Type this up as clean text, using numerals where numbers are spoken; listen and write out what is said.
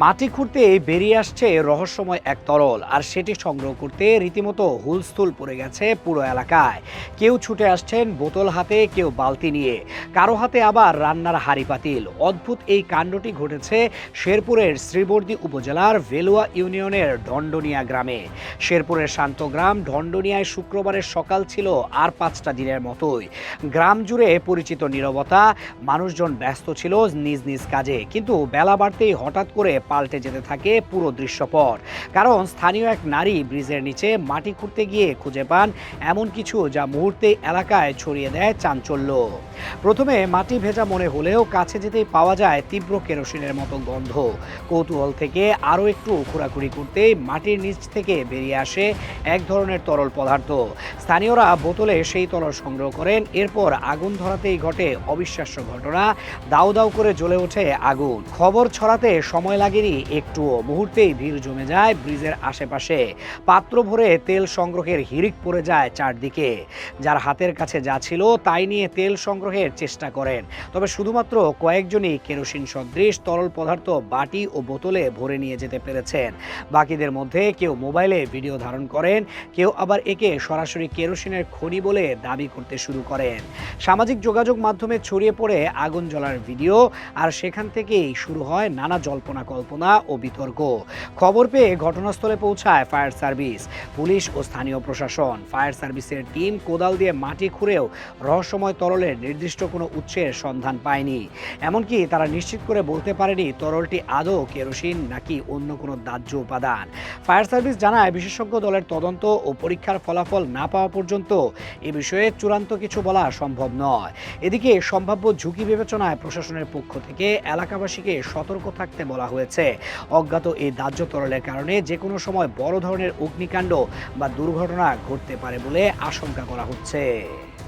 মাটি খুঁড়তে বেরিয়ে আসছে রহস্যময় এক তরল, আর সেটি সংগ্রহ করতে রীতিমতো হুলস্থুল পড়ে গেছে পুরো এলাকায়। কেউ ছুটে আসছেন বোতল হাতে, কেউ বালতি নিয়ে, কারো হাতে আবার রান্নার হাঁড়ি পাতিল। অদ্ভুত এই কাণ্ডটি ঘটেছে শেরপুরের শ্রীবর্দী উপজেলার ভেলুয়া ইউনিয়নের ঢন্ডনিয়া গ্রামে। শেরপুরের শান্তগ্রাম ঢন্ডনিয়ায় শুক্রবারের সকাল ছিল আর 5টা দিনের মতোই। গ্রাম জুড়ে পরিচিত নীরবতা, মানুষজন ব্যস্ত ছিল নিজ নিজ কাজে, কিন্তু বেলা বাড়তেই হঠাৎ করে পাল্টে যেতে থাকে পুরো দৃশ্যপট। কারণ স্থানীয় এক নারী ব্রিজের নিচে মাটি খুঁড়তে গিয়ে খুঁজে পান এমন কিছু যা মুহূর্তেই এলাকায় ছড়িয়ে দেয় চাঞ্চল্য। প্রথমে মাটি ভেজা মনে হলেও কাছে যেতেই পাওয়া যায় তীব্র কেরোসিনের মতো গন্ধ। কৌতূহল থেকে আরও একটু খোঁড়াখুড়ি করতেই মাটির নিচ থেকে বেরিয়ে আসে এক ধরনের তরল পদার্থ। স্থানীয়রা বোতলে সেই তরল সংগ্রহ করেন। এরপর আগুন ধরাতেই ঘটে অবিশ্বাস্য ঘটনা। দাউ দাউ করে জ্বলে ওঠে আগুন। খবর ছড়াতে সময় লাগেনি একটুও। মুহূর্তেই ভিড় জমে যায় ব্রিজের আশেপাশে। পাত্র ভরে তেল সংগ্রহের হিড়িক পড়ে যায় চারদিকে। যার হাতের কাছে যা ছিল তাই নিয়ে তেল সংগ্রহের চেষ্টা করেন। তবে শুধুমাত্র কয়েকজনই কেরোসিন সদৃশ তরল পদার্থ বাটি ও বোতলে ভরে নিয়ে যেতে পেরেছেন। বাকিদের মধ্যে কেউ মোবাইলে ভিডিও ধারণ করেন, কেউ আবার একে সরাসরি কেরোসিনের খনি বলে দাবি করতে শুরু করেন। সামাজিক যোগাযোগ মাধ্যমে ছড়িয়ে পড়ে আগুন জ্বলার ভিডিও, আর সেখান থেকেই শুরু হয় নানা জল্পনা কল্পনা ও বিতর্ক। খবর পেয়ে ঘটনাস্থলে পৌঁছায় ফায়ার সার্ভিস, পুলিশ ও স্থানীয় প্রশাসন। ফায়ার সার্ভিসের টিম কোদাল দিয়ে মাটি খুঁড়েও রহস্যময় তরলের নির্দিষ্ট কোনো উৎসের সন্ধান পায়নি। এমনকি তারা নিশ্চিত করে বলতে পারেনি তরলটি আদৌ কেরোসিন নাকি অন্য কোনো দাহ্য উপাদান। ফায়ার সার্ভিস জানায়, বিশেষজ্ঞ দলের তদন্ত ও পরীক্ষার ফলাফল না পাওয়া পর্যন্ত এ বিষয়ে চূড়ান্ত কিছু বলা সম্ভব নয়। এদিকে সম্ভাব্য ঝুঁকি বিবেচনায় প্রশাসনের পক্ষ থেকে এলাকাবাসীকে সতর্ক থাকতে বলা হয়েছে। অজ্ঞাত এই দাহ্য তরলের কারণে যে কোনো সময় বড় ধরনের অগ্নিকাণ্ড বা দুর্ঘটনা ঘটতে পারে বলে আশঙ্কা করা হচ্ছে।